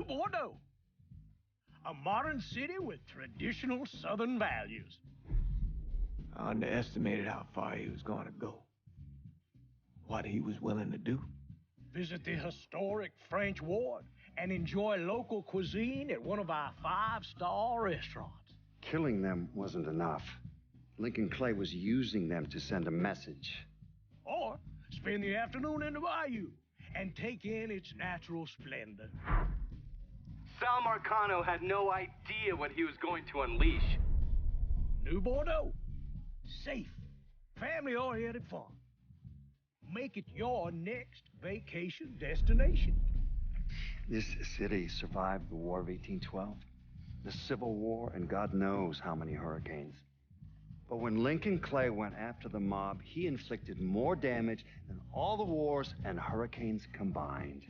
New Bordeaux. A modern city with traditional Southern values. I underestimated how far he was going to go. What he was willing to do. Visit the historic French Ward and enjoy local cuisine at one of our 5-star restaurants. Killing them wasn't enough. Lincoln Clay was using them to send a message. Or spend the afternoon in the bayou and take in its natural splendor. Sal Marcano had no idea what he was going to unleash. New Bordeaux. Safe, family-oriented fun. Make it your next vacation destination. This city survived the War of 1812, the Civil War, and God knows how many hurricanes. But when Lincoln Clay went after the mob, he inflicted more damage than all the wars and hurricanes combined.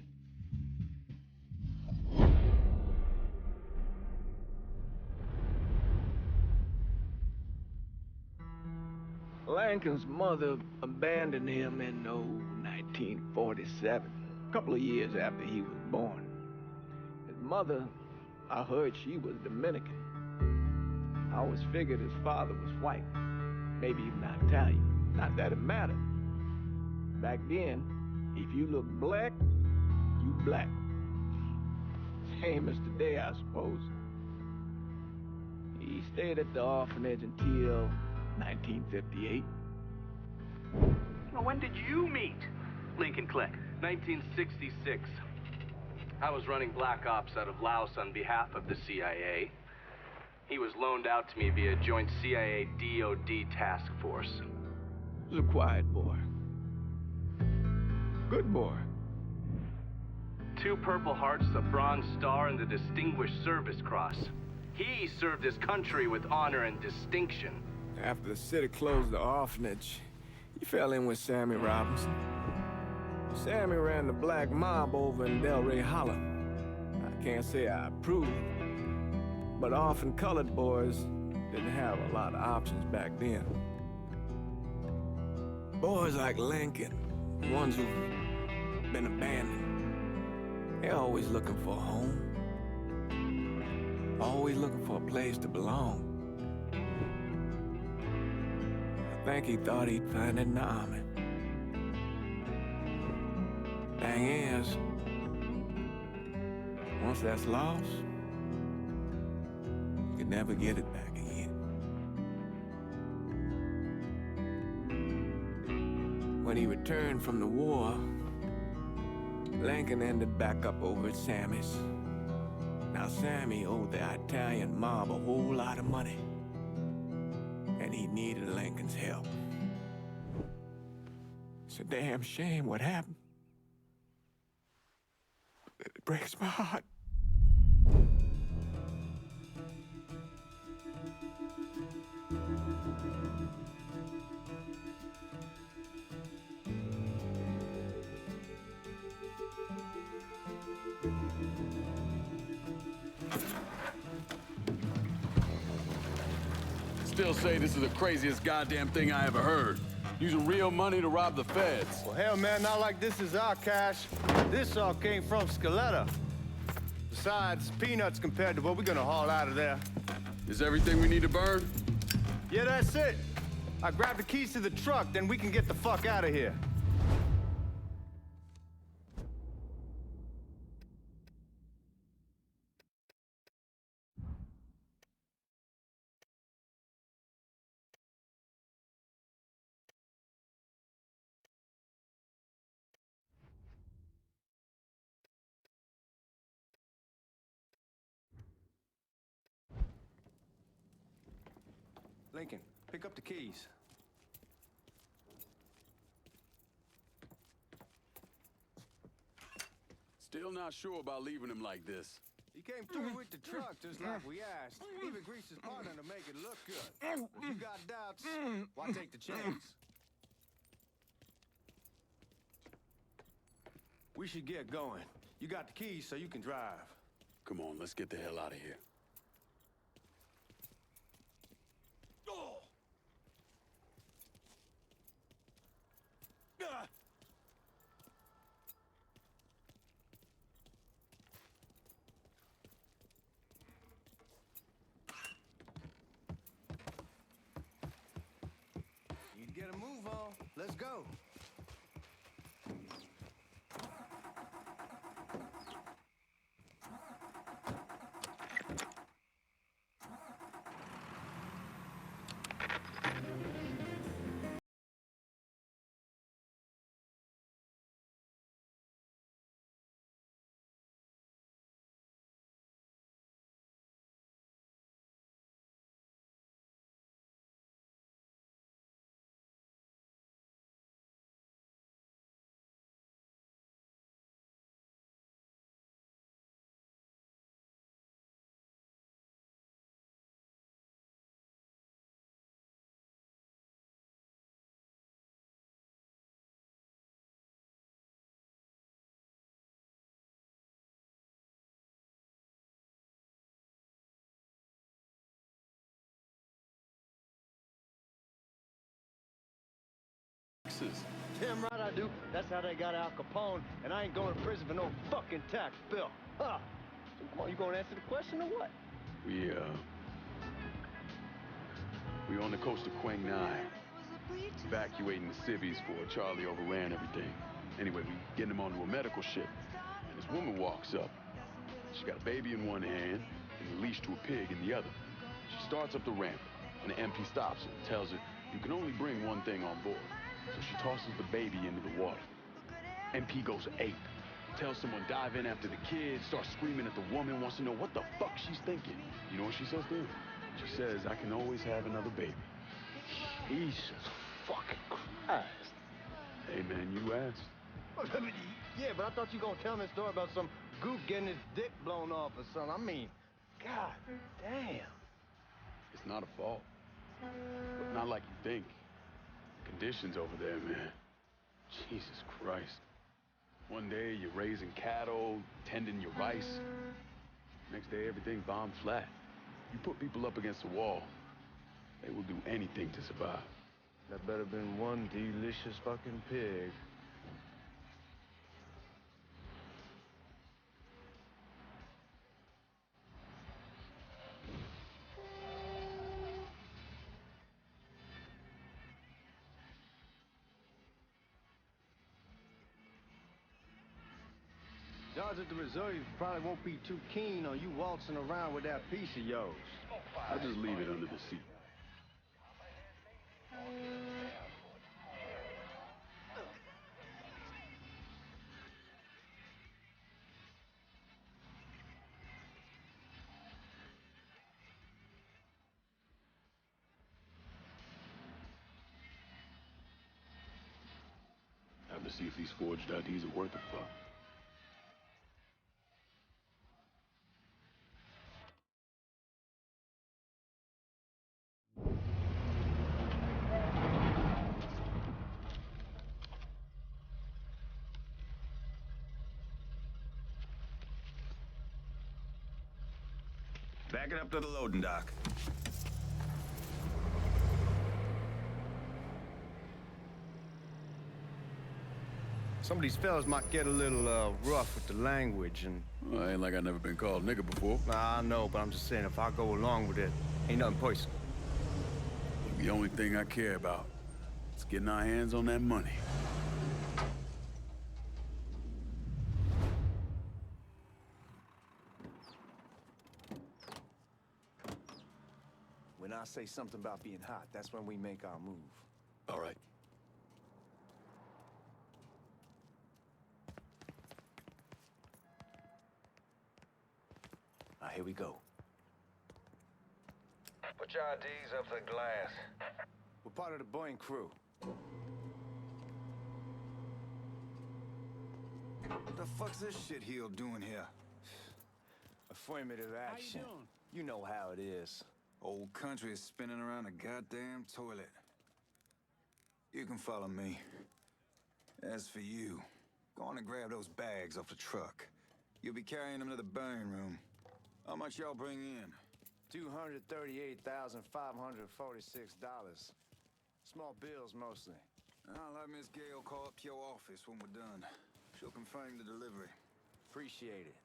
Lincoln's mother abandoned him in 1947, a couple of years after he was born. His mother, I heard she was Dominican. I always figured his father was white, maybe even Italian. Not that it mattered. Back then, if you looked black, you black. Same as today, I suppose. He stayed at the orphanage until 1958. Now, when did you meet Lincoln Clay? 1966. I was running Black Ops out of Laos on behalf of the CIA. He was loaned out to me via joint CIA-DOD task force. He was a quiet boy. Good boy. 2 Purple Hearts, a Bronze Star, and the Distinguished Service Cross. He served his country with honor and distinction. After the city closed the orphanage, he fell in with Sammy Robinson. Sammy ran the black mob over in Delray Hollow. I can't say I approved, but orphan colored boys didn't have a lot of options back then. Boys like Lincoln, ones who've been abandoned, they're always looking for a home. Always looking for a place to belong. I think he thought he'd find it in the army. Thing is, once that's lost, you can never get it back again. When he returned from the war, Lincoln ended back up over at Sammy's. Now, Sammy owed the Italian mob a whole lot of money, and he needed Lincoln's help. It's a damn shame what happened. It breaks my heart. Still say this is the craziest goddamn thing I ever heard. Using real money to rob the feds. Well, hell, man, not like this is our cash. This all came from Scaletta. Besides, peanuts compared to what we're gonna haul out of there. Is everything we need to burn? Yeah, that's it. I grab the keys to the truck, then we can get the fuck out of here. Lincoln, pick up the keys. Still not sure about leaving him like this. He came through with the truck just like we asked. Even greased his partner to make it look good. If you got doubts, why take the chance? We should get going. You got the keys so you can drive. Come on, let's get the hell out of here. go. Damn right I do. That's how they got Al Capone, and I ain't going to prison for no fucking tax bill. Huh. So come on, you gonna answer the question or what? We on the coast of Quang Nai, evacuating the civvies before Charlie overran everything. Anyway, we getting him onto a medical ship, and this woman walks up. She got a baby in one hand and a leash to a pig in the other. She starts up the ramp, and the MP stops her and tells her, you can only bring one thing on board. So she tosses the baby into the water. MP goes ape. Tells someone dive in after the kid, starts screaming at the woman, wants to know what the fuck she's thinking. You know what she says to him? She says, I can always have another baby. Jesus fucking Christ. Hey man, you asked. Yeah, but I thought you were gonna tell me a story about some gook getting his dick blown off or something. I mean, god damn. It's not a fault. But not like you think. Conditions over there, man. Jesus Christ. One day you're raising cattle, tending your rice. Next day everything's bombed flat. You put people up against the wall, they will do anything to survive. That better been one delicious fucking pig. Guards at the reserve probably won't be too keen on you waltzing around with that piece of yours. I'll just leave it under the seat. Time to see if these forged IDs are worth a fuck. Back it up to the loading dock. Some of these fellas might get a little rough with the language and... Well, ain't like I never been called nigga before. Nah, I know, but I'm just saying, if I go along with it, ain't nothing personal. The only thing I care about is getting our hands on that money. When I say something about being hot, that's when we make our move. All right. Here we go. Put your IDs up to the glass. We're part of the Boeing crew. What the fuck's this shitheel doing here? Affirmative action. How you doing? You know how it is. Old country is spinning around a goddamn toilet. You can follow me. As for you, go on and grab those bags off the truck. You'll be carrying them to the burn room. How much y'all bring in? $238,546. Small bills, mostly. I'll have Miss Gale call up to your office when we're done. She'll confirm the delivery. Appreciate it.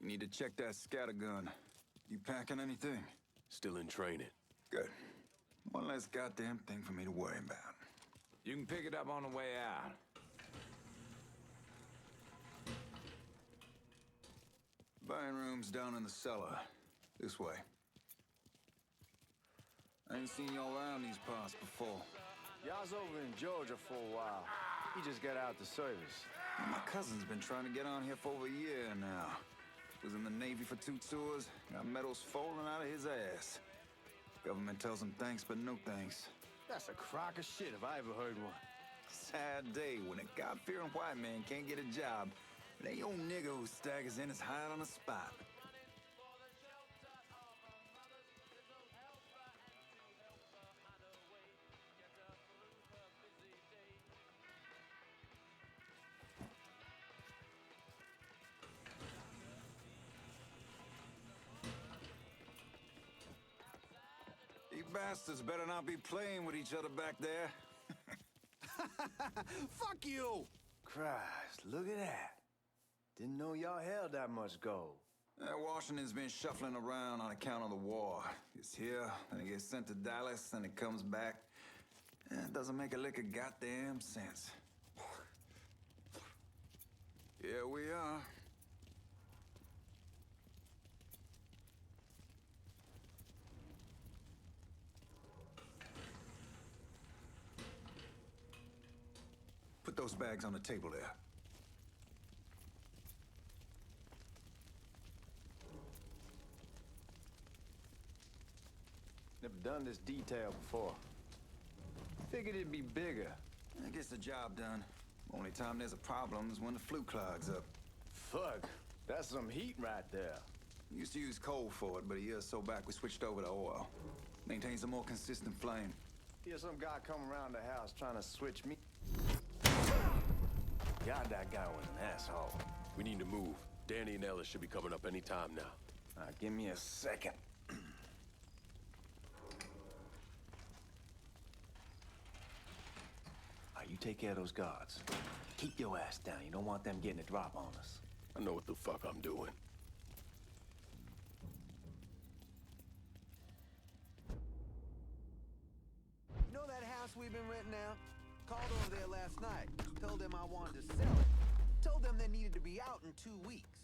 Need to check that scattergun. You packing anything? Still in training. Good. One less goddamn thing for me to worry about. You can pick it up on the way out. Buying room's down in the cellar. This way. I ain't seen y'all around these parts before. Y'all's over in Georgia for a while. He just got out the service. My cousin's been trying to get on here for over a year now. Was in the Navy for 2 tours, got medals falling out of his ass. Government tells him thanks, but no thanks. That's a crock of shit if I ever heard one. Sad day when a God-fearing white man can't get a job. And they old nigga who staggers in is hired on the spot. You bastards better not be playing with each other back there. Fuck you! Christ, look at that. Didn't know y'all held that much gold. Washington's been shuffling around on account of the war. It's here, then it gets sent to Dallas, then it comes back. It doesn't make a lick of goddamn sense. Here we are. Put those bags on the table there. Never done this detail before. Figured it'd be bigger. It gets the job done. Only time there's a problem is when the flue clogs up. Fuck, that's some heat right there. We used to use coal for it, but a year or so back we switched over to oil. Maintains a more consistent flame. Here's some guy come around the house trying to switch me. God, that guy was an asshole. We need to move. Danny and Ellis should be coming up any time now. Give me a second. You take care of those guards. Keep your ass down. You don't want them getting a drop on us. I know what the fuck I'm doing. You know that house we've been renting out? Called over there last night. Told them I wanted to sell it. Told them they needed to be out in 2 weeks.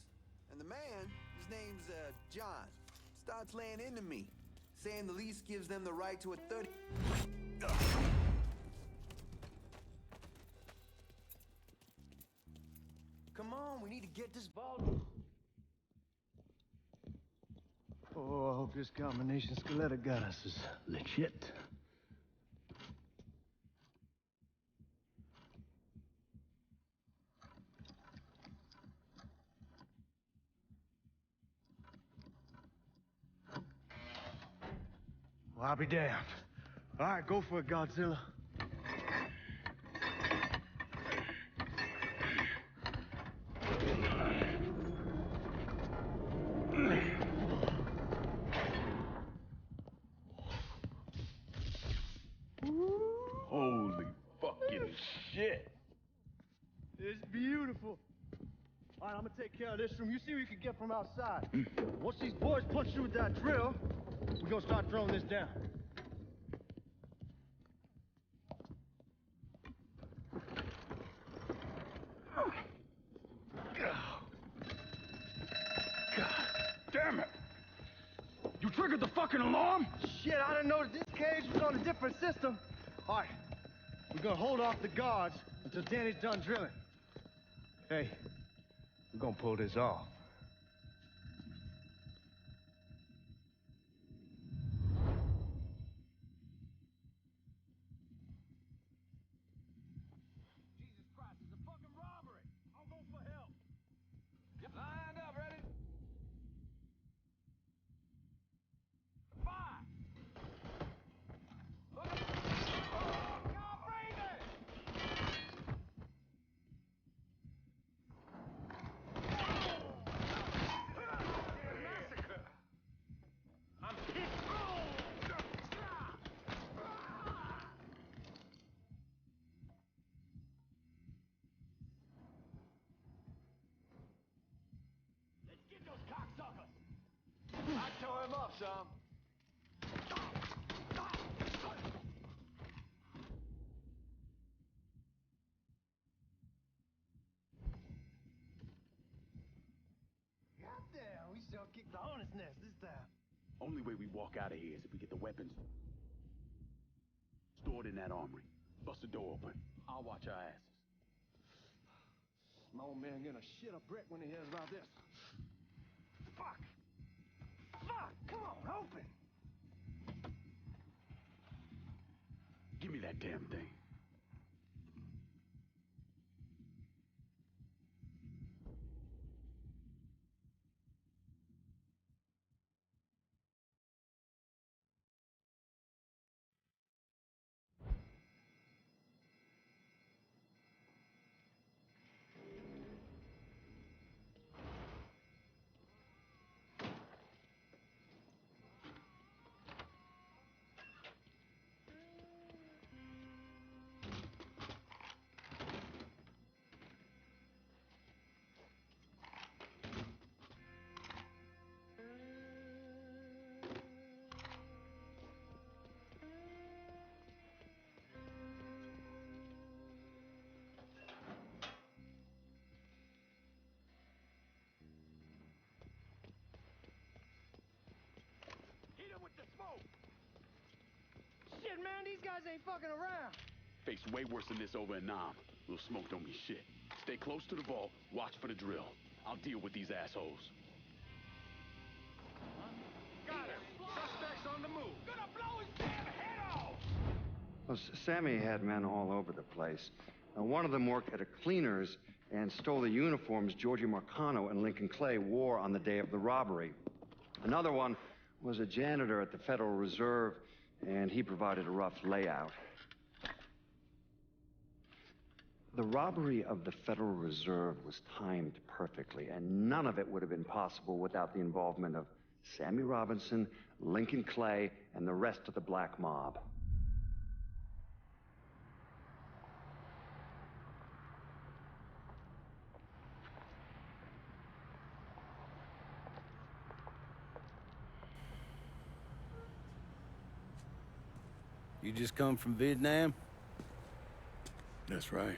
And the man, his name's John, starts laying into me, saying the lease gives them the right to a 30... Come on, we need to get this ball. Oh, I hope this combination Scaletta got us is legit. Well, I'll be damned. All right, go for it, Godzilla. Holy fucking shit. It's beautiful. All right, I'm gonna take care of this room. You see what you can get from outside. Once these boys punch you with that drill, we're gonna start throwing this down. God damn it. You triggered the fucking alarm? Shit, I didn't know that this cage was on a different system. All right, we're gonna hold off the guards until Danny's done drilling. Hey, we're gonna pull this off. Jesus Christ, it's a fucking robbery! I'll go for help! Lined up, ready? Fire! Look at... God, breathing! him up some. Goddamn, we sure kicked the hornet's nest this time. Only way we walk out of here is if we get the weapons stored in that armory. Bust the door open. I'll watch our asses. My old man gonna shit a brick when he hears about this. Fuck! Fuck! Come on, open! Give me that damn thing. With the smoke! Shit, man, these guys ain't fucking around. Face way worse than this over in Nam. Little smoke don't mean shit. Stay close to the vault, watch for the drill. I'll deal with these assholes. Got him! Suspects on the move! Gonna blow his damn head off! Well, Sammy had men all over the place. One of them worked at a cleaner's and stole the uniforms Georgie Marcano and Lincoln Clay wore on the day of the robbery. Another one was a janitor at the Federal Reserve, and he provided a rough layout. The robbery of the Federal Reserve was timed perfectly, and none of it would have been possible without the involvement of Sammy Robinson, Lincoln Clay, and the rest of the black mob. You just come from Vietnam? That's right.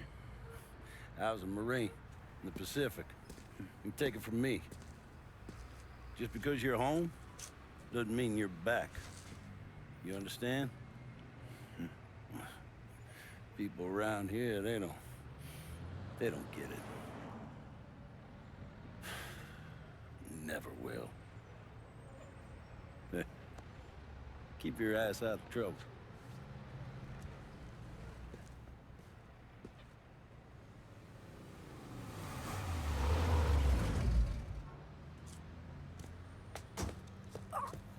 I was a Marine in the Pacific. You take it from me. Just because you're home doesn't mean you're back. You understand? People around here, they don't get it. Never will. Keep your ass out of trouble.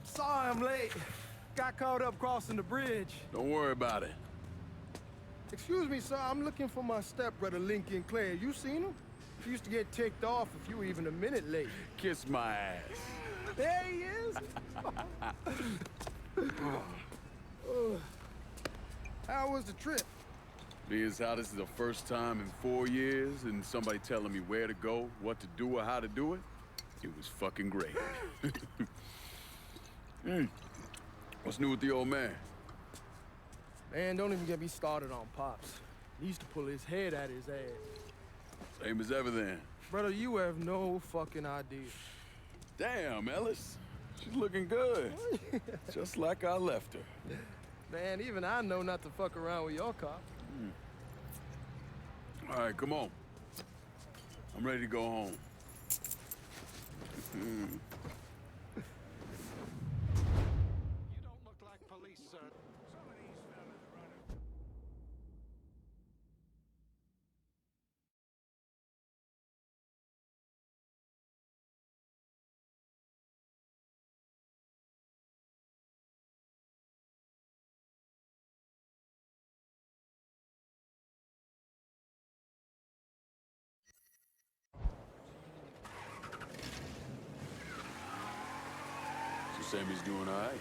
Sorry I'm late. Got caught up crossing the bridge. Don't worry about it. Excuse me, sir. I'm looking for my stepbrother, Lincoln Clay. You seen him? He used to get ticked off if you were even a minute late. Kiss my ass. There he is. How was the trip? Being as how this is the first time in 4 years and somebody telling me where to go, what to do, or how to do it, it was fucking great. What's new with the old man? Man, don't even get me started on Pops. He used to pull his head out his ass. Same as ever then. Brother, you have no fucking idea. Damn, Ellis. She's looking good. Just like I left her. Man, even I know not to fuck around with your cop. All right, come on. I'm ready to go home. Sammy's doing all right.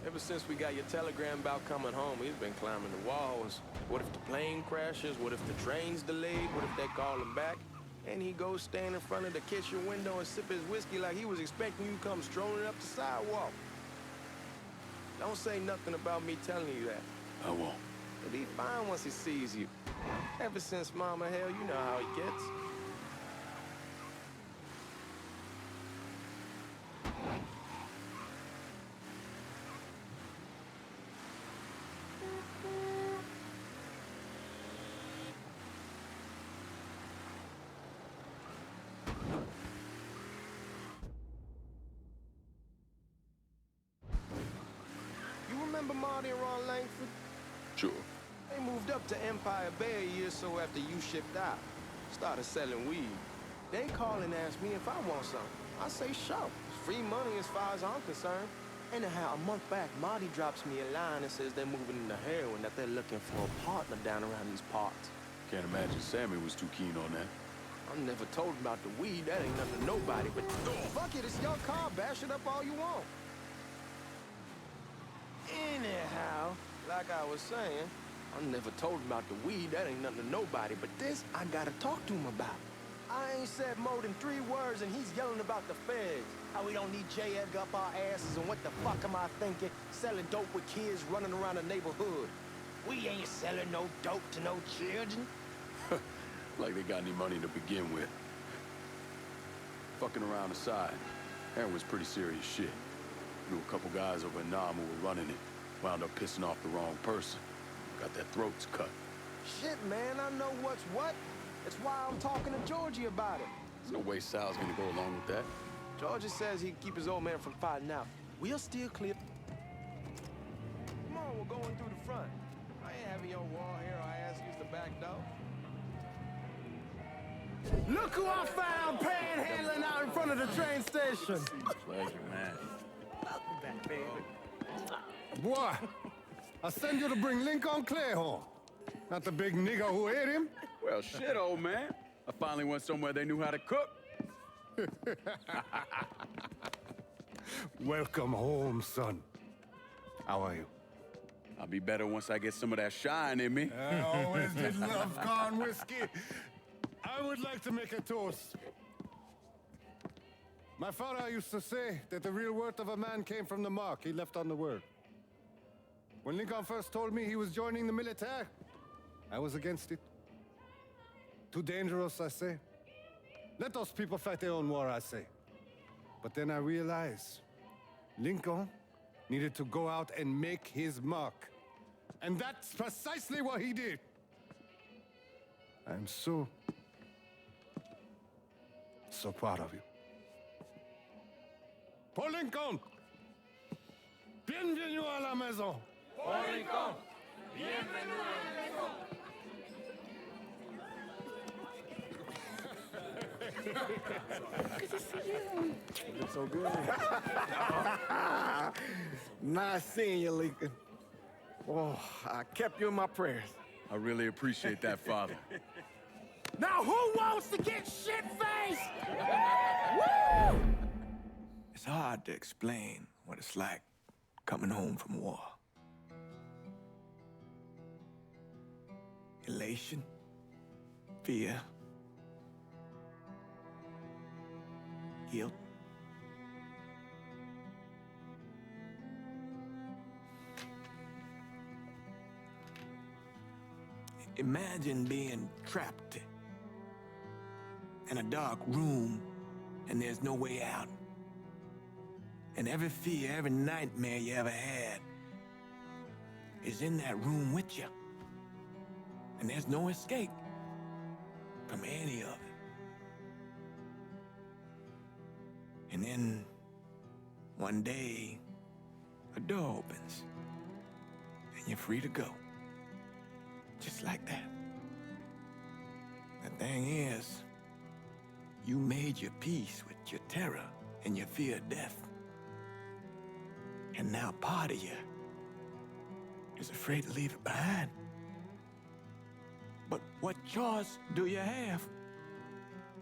Ever since we got your telegram about coming home, he's been climbing the walls. What if the plane crashes? What if the train's delayed? What if they call him back? And he goes stand in front of the kitchen window and sip his whiskey like he was expecting you to come strolling up the sidewalk. Don't say nothing about me telling you that. I won't. He'll be fine once he sees you. Ever since Mama Hell, you know how he gets. You remember Marty and Ron Langford? Sure. They moved up to Empire Bay a year or so after you shipped out. Started selling weed. They call and ask me if I want some. I say sure. It's free money as far as I'm concerned. Anyhow, a month back, Marty drops me a line and says they're moving into heroin, that they're looking for a partner down around these parts. Can't imagine Sammy was too keen on that. I'm never told about the weed. That ain't nothing to nobody, but fuck it, it's your car. Bash it up all you want. Anyhow, like I was saying, I'm never told about the weed. That ain't nothing to nobody, but this I gotta talk to him about. I ain't said more than 3 words and he's yelling about the feds. How we don't need J. Edgar up our asses and what the fuck am I thinking? Selling dope with kids running around the neighborhood. We ain't selling no dope to no children. Like they got any money to begin with. Fucking around aside, heroin was pretty serious shit. Knew a couple guys over in Nam who were running it. Wound up pissing off the wrong person. Got their throats cut. Shit, man, I know what's what. That's why I'm talking to Georgie about it. There's no way Sal's gonna go along with that. Georgie says he'd keep his old man from fighting out. We'll steer clear. Come on, we're going through the front. I ain't having your wall here. I ask you the back door. Look who I found panhandling out in front of the train station. Pleasure, man. Welcome back, baby. Boy, I send you to bring Lincoln Clay home. Not the big nigger who ate him. Well, shit, old man. I finally went somewhere they knew how to cook. Welcome home, son. How are you? I'll be better once I get some of that shine in me. I always did love corn whiskey. I would like to make a toast. My father used to say that the real worth of a man came from the mark he left on the world. When Lincoln first told me he was joining the military, I was against it. Too dangerous, I say. Let those people fight their own war, I say. But then I realized Lincoln needed to go out and make his mark. And that's precisely what he did. I'm so proud of you. Paul Lincoln! Bienvenue à la maison! Paul Lincoln! Bienvenue à la maison! Good to see you. You look so good. Nice seeing you, Lincoln. Oh, I kept you in my prayers. I really appreciate that, Father. Now who wants to get shit-faced? Woo! It's hard to explain what it's like coming home from war. Elation, fear, guilt. Imagine being trapped in a dark room and there's no way out. And every fear, every nightmare you ever had is in that room with you. And there's no escape from any of it. And then one day, a door opens and you're free to go. Just like that. The thing is, you made your peace with your terror and your fear of death. And now part of you is afraid to leave it behind. But what choice do you have?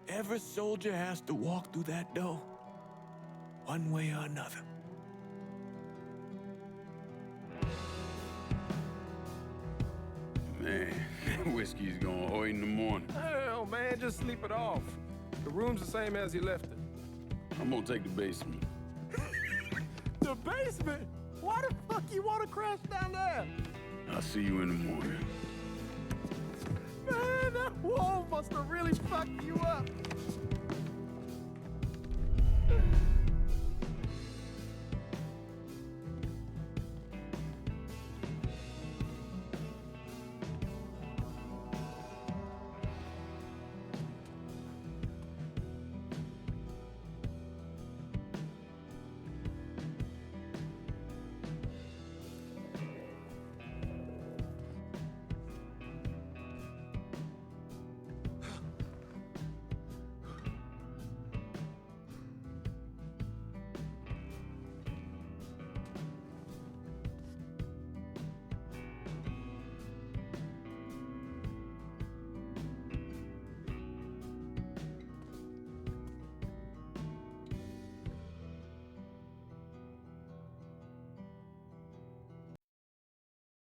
Every soldier has to walk through that door, one way or another. Man, whiskey's going hoy in the morning. Hell, man, just sleep it off. The room's the same as you left it. I'm gonna take the basement. The basement? Why the fuck you want to crash down there? I'll see you in the morning. Man, that wall must have really fucked you up.